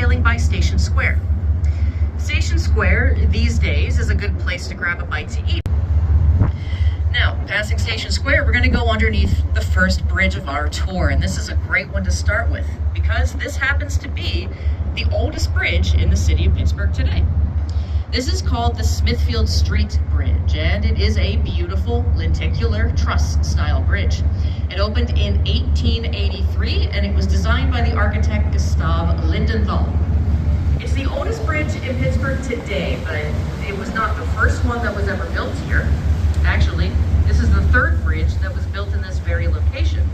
sailing by Station Square. Station Square these days is a good place to grab a bite to eat. Now, passing Station Square, we're going to go underneath the first bridge of our tour, and this is a great one to start with because this happens to be the oldest bridge in the city of Pittsburgh today. This is called the Smithfield Street Bridge, and it is a beautiful lenticular truss style bridge. It opened in 1883, and it was designed by the architect Gustav Lindenthal. It's the oldest bridge in Pittsburgh today, but it was not the first one that was ever built here. Actually, this is the third bridge that was built in this very location.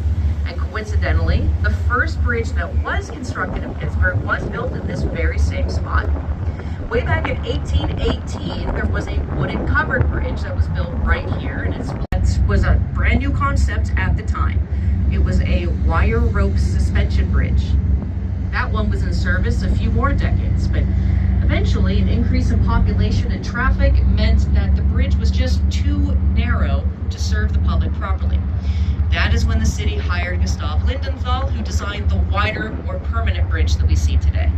And coincidentally, the first bridge that was constructed in Pittsburgh was built in this very same spot. Way back in 1818, there was a wooden covered bridge that was built right here, and it was a brand new concept at the time. It was a wire rope suspension bridge. That one was in service a few more decades, but eventually an increase in population and traffic meant that the bridge was just too narrow to serve the public properly. That is when the city hired Gustav Lindenthal, who designed the wider, more permanent bridge that we see today.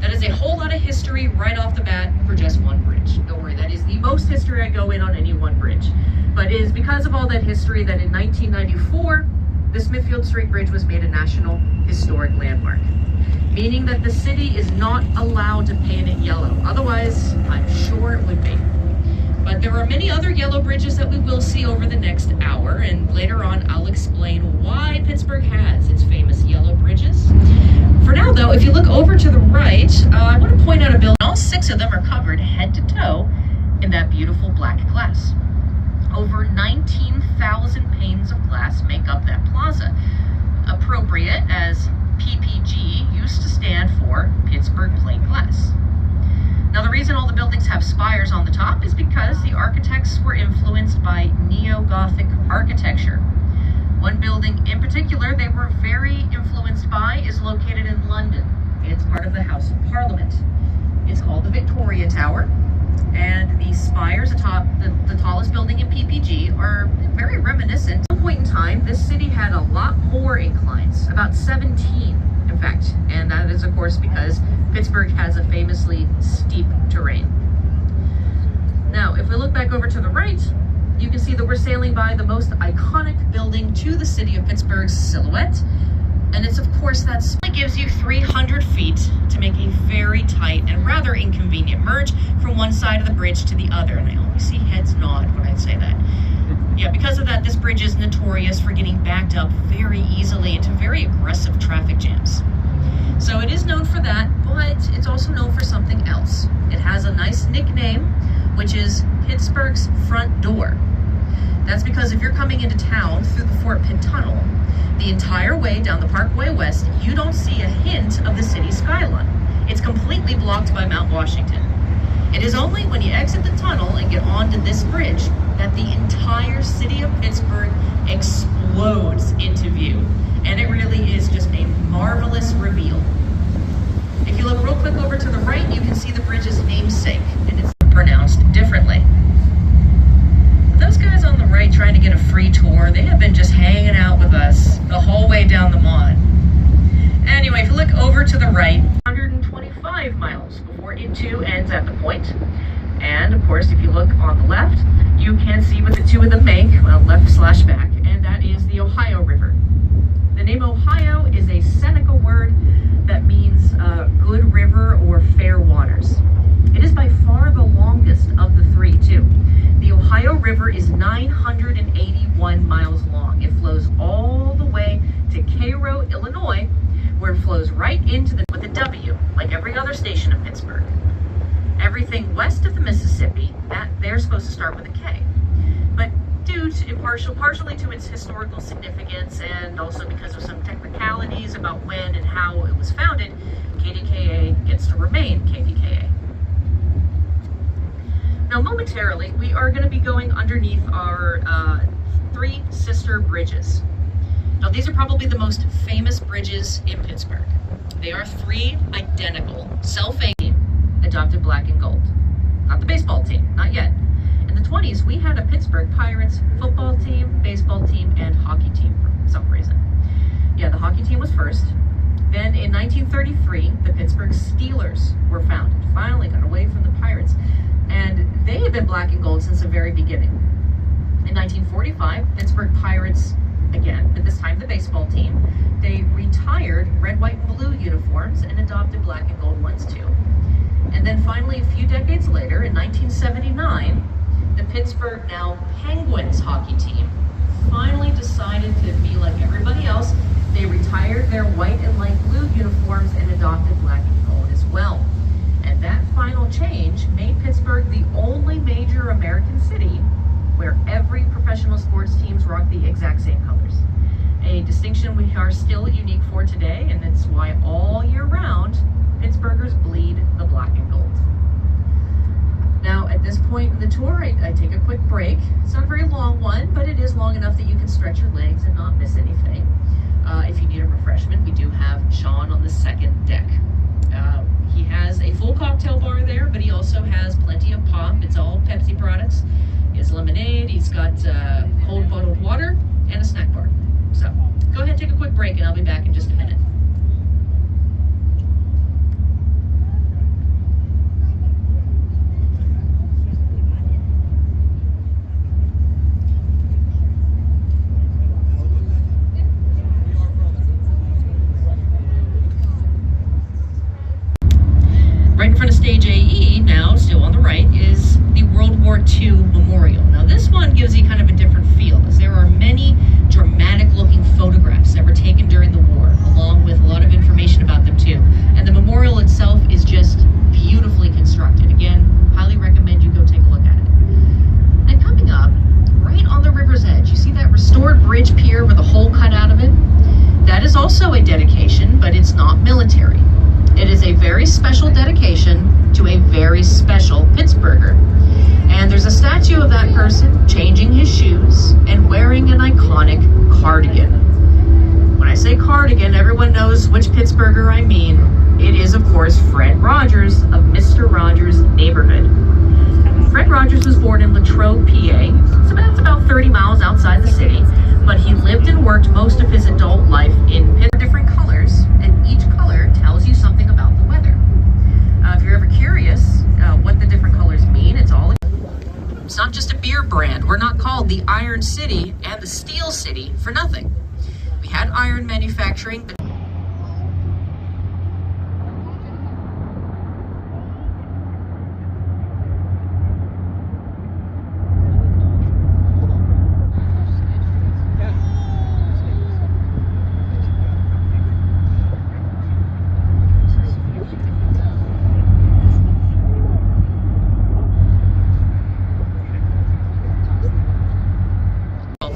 That is a whole lot of history right off the bat for just one bridge. Don't worry, that is the most history I go in on any one bridge. But it is because of all that history that in 1994, the Smithfield Street Bridge was made a National Historic Landmark, meaning that the city is not allowed to paint it yellow. Otherwise, I'm sure it would be. But there are many other yellow bridges that we will see over the next hour, and later on I'll explain why Pittsburgh has its famous yellow bridges. For now though, if you look over to the right, I want to point out a building. All 6 of them are covered head to toe in that beautiful black glass. Over 19,000 panes of glass make up that plaza, appropriate as PPG used to stand for Pittsburgh Plate Glass. Now the reason all the buildings have spires on the top is because the architects were influenced by neo-Gothic architecture. One building in particular they were very influenced by is located in London. It's part of the House of Parliament. It's called the Victoria Tower, and the spires atop the tallest building in PPG are very reminiscent. At one point in time, this city had a lot more inclines, about 17 in fact, and that is of course because Pittsburgh has a famously steep terrain. Now, if we look back over to the right, you can see that we're sailing by the most iconic building to the city of Pittsburgh's silhouette, and it's of course that it gives you 300 feet to make a very tight and rather inconvenient merge from one side of the bridge to the other, and I always see heads nod when I say that. Yeah, because of that, this bridge is notorious for getting backed up very easily into very aggressive traffic jams. So it is known for that, but it's also known for something else. It has a nice nickname, which is Pittsburgh's front door. That's because if you're coming into town through the Fort Pitt Tunnel, the entire way down the Parkway West, you don't see a hint of the city skyline. It's completely blocked by Mount Washington. It is only when you exit the tunnel and get onto this bridge that the entire city of Pittsburgh explodes into view. And it really is just a marvelous reveal. If you look real quick over to the right, you can see the bridge's namesake, and it's pronounced differently. Those guys on the right trying to get a free tour, they have been just hanging out with us the whole way down the Mon. Anyway, if you look over to the right, 125 miles before it too ends at the point. And of course, if you look on the left, you can see what the two of them make, well, left/back, and that is the Ohio River. The name Ohio is a Seneca word that means good river or fair waters. It is by far the longest of the three too. The Ohio River is 981 miles long. It flows all the way to Cairo, Illinois, where it flows right into with a W, like every other station in Pittsburgh. Everything west of the Mississippi, they're supposed to start with a K. But due to partially to its historical significance and also because of some technicalities about when and how it was founded, KDKA gets to remain KDKA. Now momentarily, we are going to be going underneath our 3 sister bridges. Now these are probably the most famous bridges in Pittsburgh. They are 3 identical, self-aiming, adopted black and gold. Not the baseball team, not yet. In the 20s, we had a Pittsburgh Pirates football team, baseball team, and hockey team for some reason. Yeah, the hockey team was first. Then in 1933, the Pittsburgh golds were found. Finally got away from the pirates. And they had been black and gold since the very beginning. In 1945, Pittsburgh Pirates, again, but this time the baseball team, they retired red, white, and blue uniforms and adopted black and gold ones too. And then finally, a few decades later, in 1979, the Pittsburgh, now Penguins hockey team, finally decided to be like everybody else. They retired their white and light blue uniforms and adopted black and gold as well. And that final change made Pittsburgh the only major American city where every professional sports teams rock the exact same colors. A distinction we are still unique for today, and it's why all year round, Pittsburghers bleed the black and gold. Now, at this point in the tour, I take a quick break. It's not a very long one, but it is long enough that you can stretch your legs and not miss anything. If you need a refreshment, we do have Sean on the second deck. He has a full cocktail bar there, but he also has plenty of pop. It's all Pepsi products. He has lemonade, he's got cold bottled water, and a snack bar. So, go ahead and take a quick break, and I'll be back in just a minute. Right in front of stage AE now, still on the right, is the World War II Memorial. Now this one gives you kind of a different feel, as there are many dramatic looking photographs that were taken during the war, along with a lot of information about them too. And the memorial itself is just beautifully constructed. Again, highly recommend you go take a look at it. And coming up, right on the river's edge, you see that restored bridge pier with a hole cut out of it? That is also a dedication, but it's not military. It is a very special dedication to a very special Pittsburgher. And there's a statue of that person changing his shoes and wearing an iconic cardigan. When I say cardigan, everyone knows which Pittsburgher I mean. It is, of course, Fred Rogers of Mr. Rogers' Neighborhood. Fred Rogers was born in Latrobe, PA, so that's about 30 miles outside the city, but he lived and worked most of his adult life in Pittsburgh. Different colors, and each color tells you something about the weather. If you're ever curious what the different colors mean, it's not just a beer brand. We're not called the Iron City and the Steel City for nothing. We had iron manufacturing, but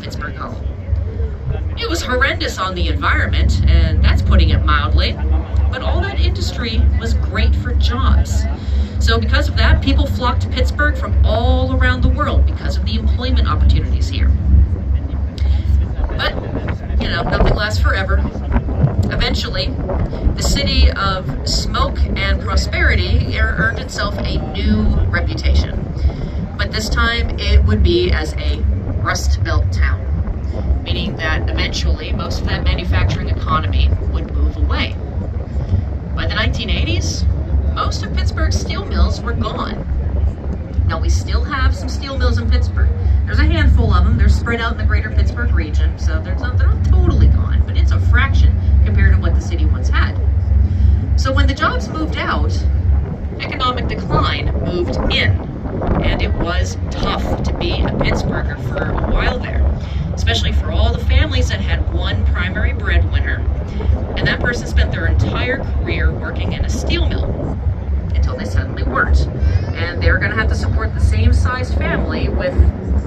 Pittsburgh home. It was horrendous on the environment, and that's putting it mildly, but all that industry was great for jobs. So because of that, people flocked to Pittsburgh from all around the world because of the employment opportunities here. But, you know, nothing lasts forever. Eventually, the city of smoke and prosperity earned itself a new reputation. But this time, it would be as a Rust Belt town, meaning that eventually most of that manufacturing economy would move away. By the 1980s, most of Pittsburgh's steel mills were gone. Now, we still have some steel mills in Pittsburgh. There's a handful of them. They're spread out in the greater Pittsburgh region, so they're not totally gone, but it's a fraction compared to what the city once had. So when the jobs moved out, economic decline moved in. And it was tough to be a Pittsburgher for a while there, especially for all the families that had one primary breadwinner, and that person spent their entire career working in a steel mill until they suddenly weren't. And they were going to have to support the same size family with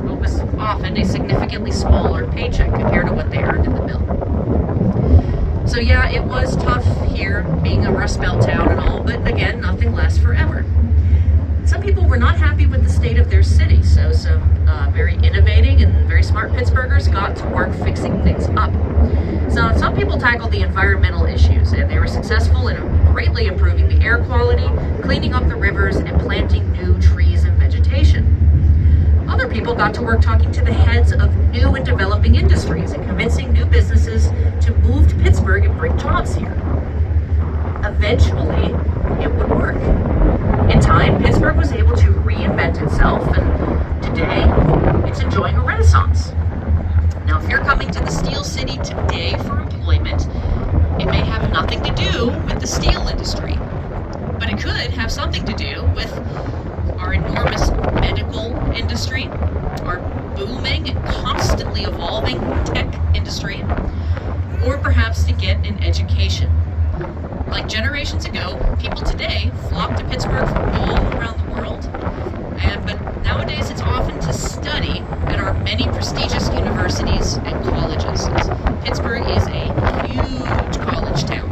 what was often a significantly smaller paycheck compared to what they earned in the mill. So yeah, it was tough here, being a Rust Belt town and all, but again, nothing lasts forever. Some people were not happy with the state of their city, so some very innovating and very smart Pittsburghers got to work fixing things up. So some people tackled the environmental issues, and they were successful in greatly improving the air quality, cleaning up the rivers, and planting new trees and vegetation. Other people got to work talking to the heads of new and developing industries and convincing new businesses to move to Pittsburgh and bring jobs here. Eventually, it would work. time, Pittsburgh was able to reinvent itself, and today it's enjoying a renaissance. Now, if you're coming to the Steel City today for employment, it may have nothing to do with the steel industry, but it could have something to do with our enormous medical industry, our booming and constantly evolving tech industry, or perhaps to get an education. Like generations ago, people today flock to Pittsburgh from all around the world, but nowadays it's often to study at our many prestigious universities and colleges. Pittsburgh is a huge college town.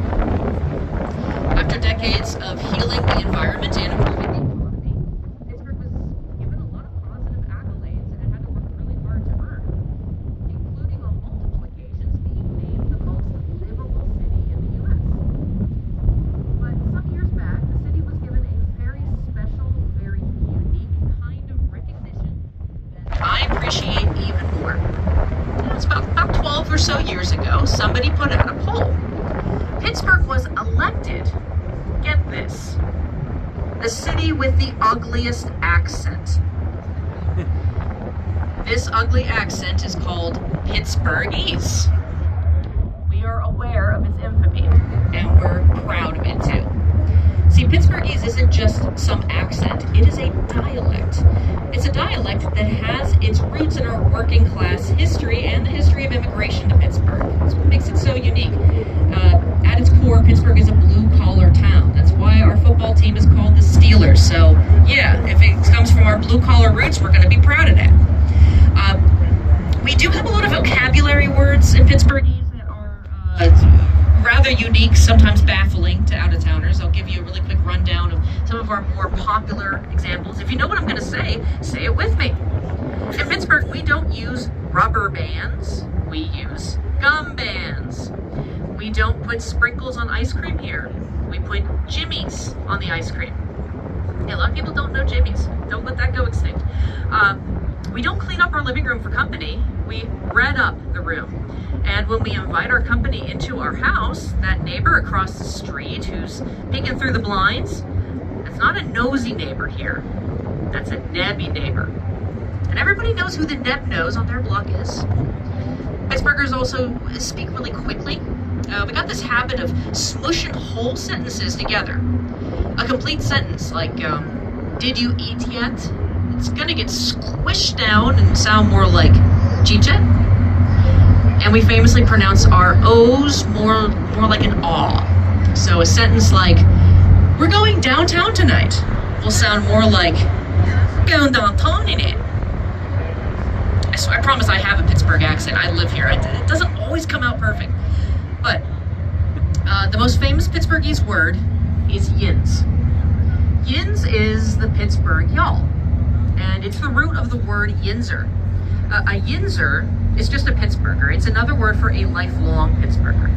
After decades of healing the environment and improving the economy, Pittsburgh was given a lot of positive accolades and it had to work really hard to earn, including on multiple occasions being named the most livable city in the U.S. But some years back, the city was given a very special, very unique kind of recognition that I appreciate even more. It's about 12 or so years ago, somebody put out a poll. Pittsburgh was elected, get this, the city with the ugliest accent. This ugly accent is called Pittsburghese. We are aware of its infamy, and we're proud of it too. See, Pittsburghese isn't just some accent, it is a dialect. It's a dialect that has its roots in our working class history and the history of immigration to Pittsburgh. That's what makes it so unique. At its core, Pittsburgh is a blue-collar town. That's why our football team is called the Steelers. So, yeah, if it comes from our blue-collar roots, we're going to be proud of that. We do have a lot of vocabulary words in Pittsburghese that are rather unique, sometimes baffling to out-of-towners. I'll give you a really quick rundown of some of our more popular examples. If you know what I'm going to say it with me. In Pittsburgh, we don't use rubber bands. We use gum bands. We don't put sprinkles on ice cream here. We put jimmies on the ice cream. Yeah, a lot of people don't know jimmies. Don't let that go extinct. We don't clean up our living room for company. We red up the room. And when we invite our company into our house, that neighbor across the street who's peeking through the blinds, that's not a nosy neighbor here. That's a nebby neighbor. And everybody knows who the neb nose on their block is. Pittsburghers also speak really quickly. We got this habit of smushing whole sentences together. A complete sentence like, did you eat yet? It's gonna get squished down and sound more like chicha. And we famously pronounce our O's more like an aw. So a sentence like, we're going downtown tonight, will sound more like, going downtown in it. I promise I have a Pittsburgh accent. I live here. It doesn't always come out perfect. But the most famous Pittsburghese word is yins. Yins is the Pittsburgh y'all. And it's the root of the word yinzer. A yinzer is just a Pittsburgher. It's another word for a lifelong Pittsburgher.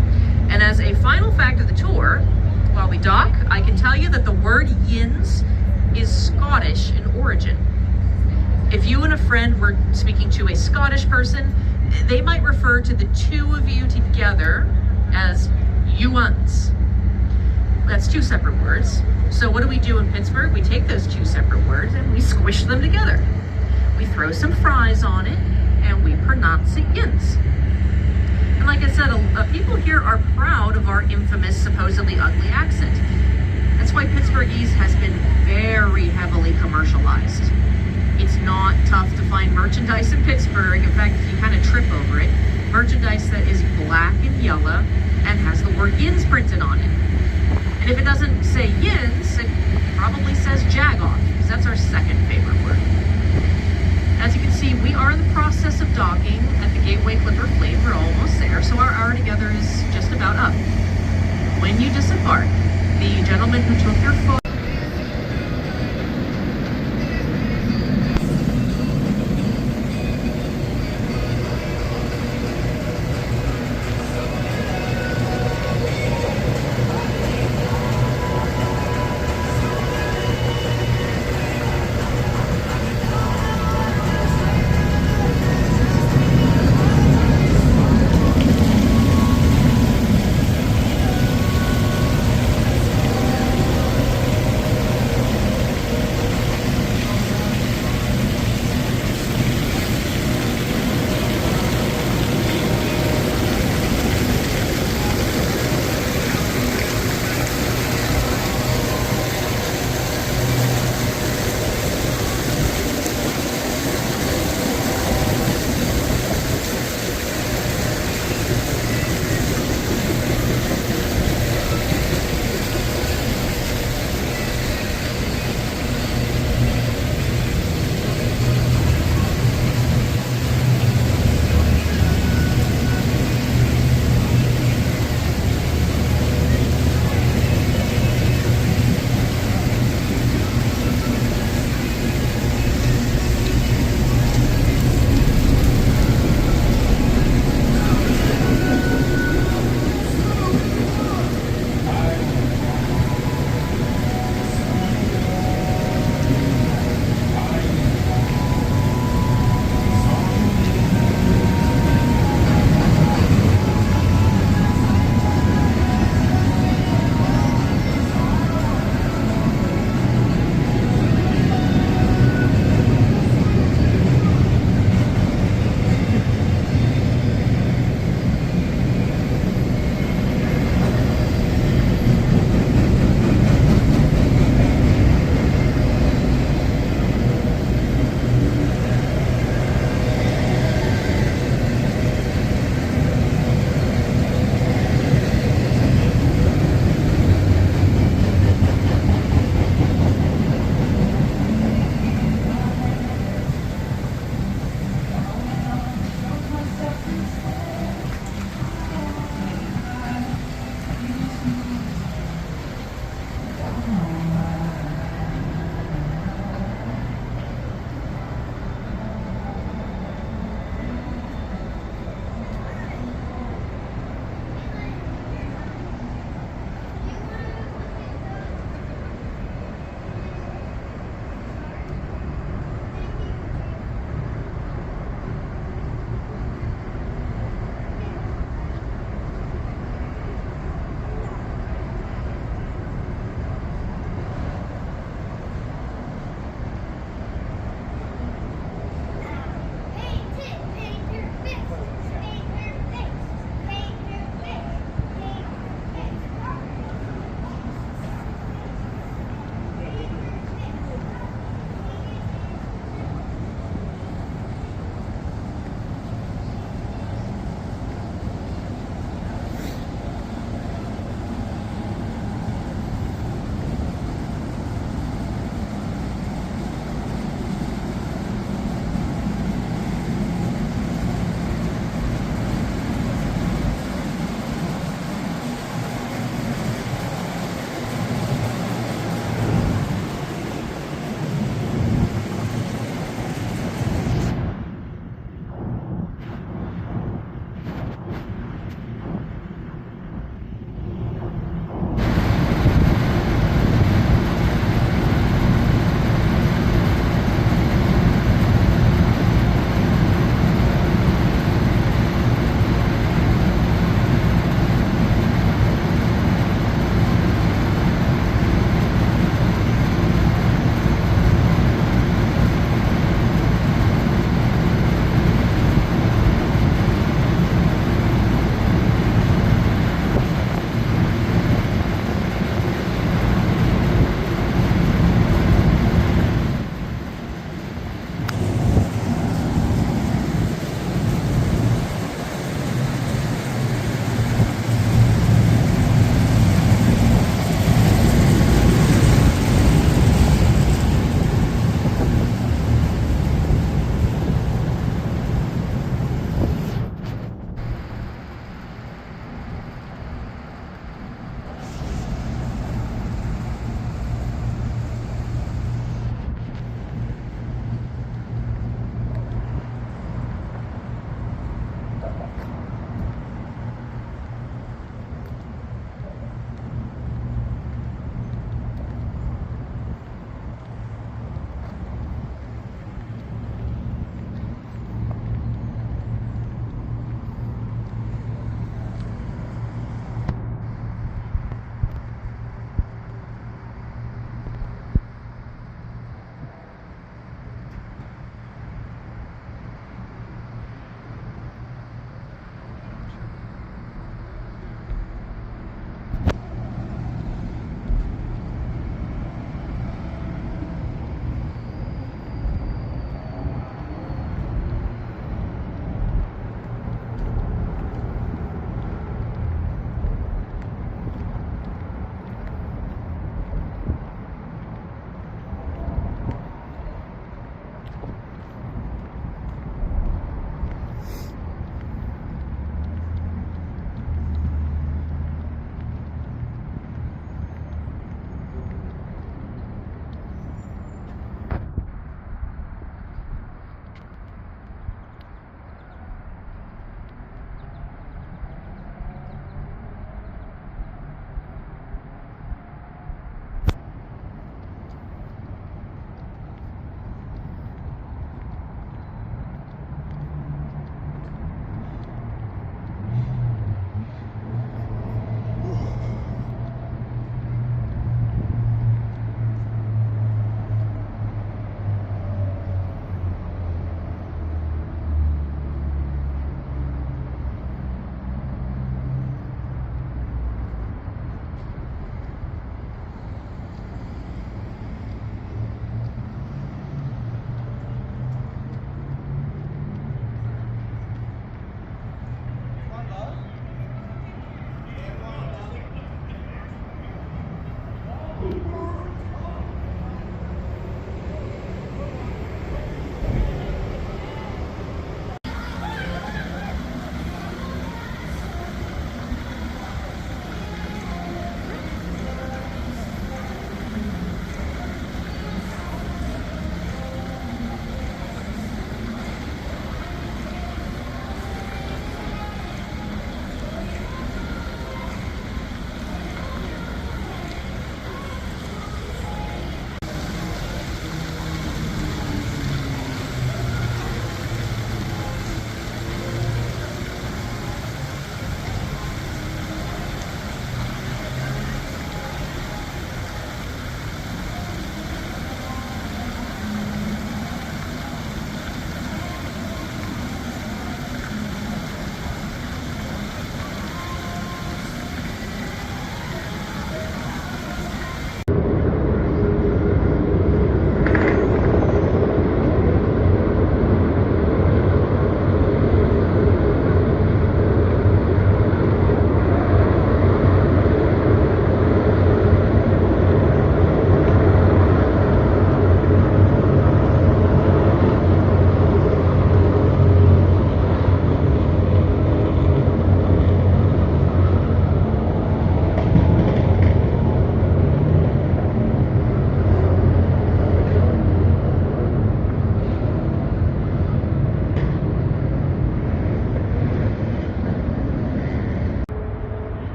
And as a final fact of the tour, while we dock, I can tell you that the word yins is Scottish in origin. If you and a friend were speaking to a Scottish person, they might refer to the two of you together as you-uns. That's two separate words. So what do we do in Pittsburgh? We take those two separate words and we squish them together. We throw some fries on it and we pronounce it yins. And like I said, people here are proud of our infamous, supposedly ugly accent. That's why Pittsburghese has been very heavily commercialized. It's not tough to find merchandise in Pittsburgh. In fact, if you kind of trip over it, merchandise that is black and yellow and has the word yins printed on it. And if it doesn't say yins, it probably says jagoff, because that's our second favorite word. As you can see, we are in the process of docking at the Gateway Clipper Fleet. We're almost there, so our hour together is just about up. When you disembark, the gentleman who took your photo